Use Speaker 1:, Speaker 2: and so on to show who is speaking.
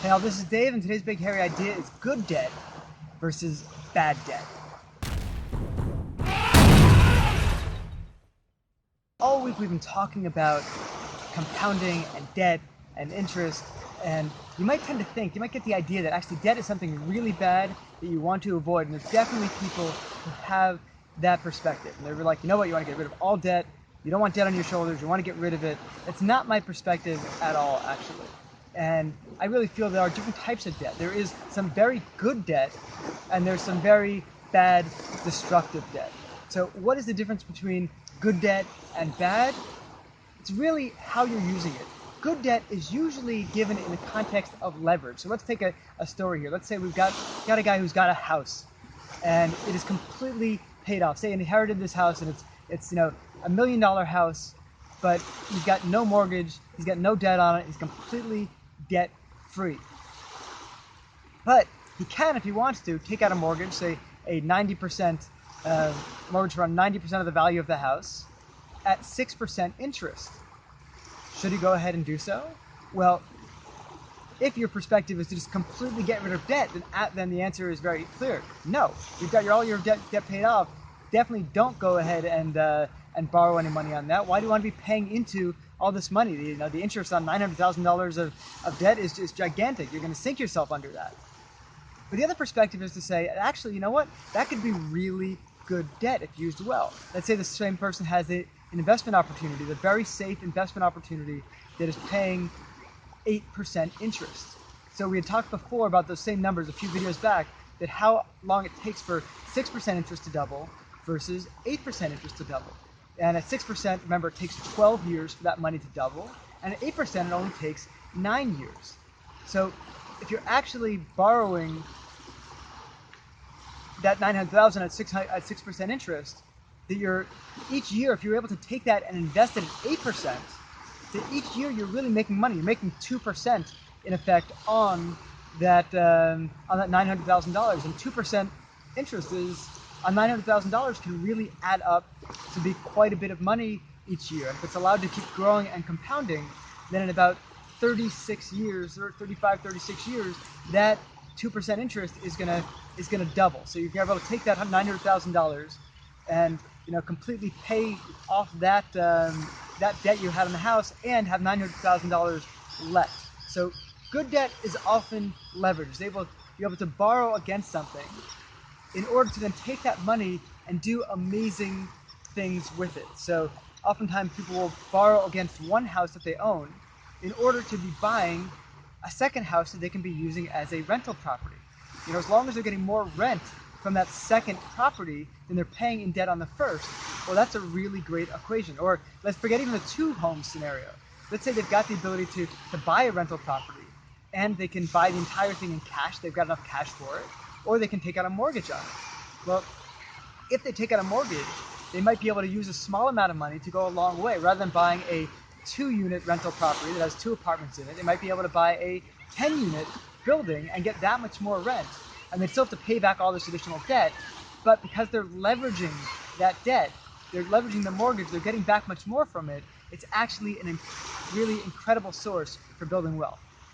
Speaker 1: Hey all, this is Dave, and today's big hairy idea is good debt versus bad debt. All week we've been talking about compounding and debt and interest, and you might tend to think, you might get the idea that actually debt is something really bad that you want to avoid, and there's definitely people who have that perspective. And they're like, you know what, you want to get rid of all debt, you don't want debt on your shoulders, you want to get rid of it. It's not my perspective at all, actually. And I really feel there are different types of debt. There is some very good debt, and there's some very bad, destructive debt. So what is the difference between good debt and bad? It's really how you're using it. Good debt is usually given in the context of leverage. So let's take a story here. Let's say we've got a guy who's got a house, and it is completely paid off. Say he inherited this house, and it's $1 million house, but he's got no mortgage, he's got no debt on it, he's completely debt-free. But he can, if he wants to, take out a mortgage, say a 90% mortgage for 90% of the value of the house at 6% interest. Should he go ahead and do so? Well, if your perspective is to just completely get rid of debt, then the answer is very clear. No, you've got all your debt paid off. Definitely don't go ahead and borrow any money on that. Why do you want to be paying into all this money? The interest on $900,000 of debt is just gigantic. You're going to sink yourself under that. But the other perspective is to say, actually, you know what? That could be really good debt if used well. Let's say the same person has an investment opportunity, the very safe investment opportunity that is paying 8% interest. So we had talked before about those same numbers a few videos back, that how long it takes for 6% interest to double versus 8% interest to double. And at 6%, remember, it takes 12 years for that money to double, and at 8% it only takes 9 years. So if you're actually borrowing that $900,000 at 6% interest, that each year, if you're able to take that and invest it at 8%, that each year you're really making money. You're making 2% in effect on that $900,000, and 2% interest on $900,000 can really add up to be quite a bit of money each year. And if it's allowed to keep growing and compounding, then in about 36 years, or 35, 36 years, that 2% interest is gonna double. So you're able to take that $900,000 and completely pay off that debt you had on the house and have $900,000 left. So good debt is often leveraged. You're able to borrow against something in order to then take that money and do amazing things with it. So oftentimes people will borrow against one house that they own in order to be buying a second house that they can be using as a rental property. As long as they're getting more rent from that second property than they're paying in debt on the first, well, that's a really great equation. Or let's forget even the two-home scenario. Let's say they've got the ability to buy a rental property, and they can buy the entire thing in cash, they've got enough cash for it, or they can take out a mortgage on it. Well, if they take out a mortgage, they might be able to use a small amount of money to go a long way. Rather than buying a 2-unit rental property that has 2 apartments in it, they might be able to buy a 10-unit building and get that much more rent. And they still have to pay back all this additional debt, but because they're leveraging that debt, they're leveraging the mortgage, they're getting back much more from it. It's actually a really incredible source for building wealth.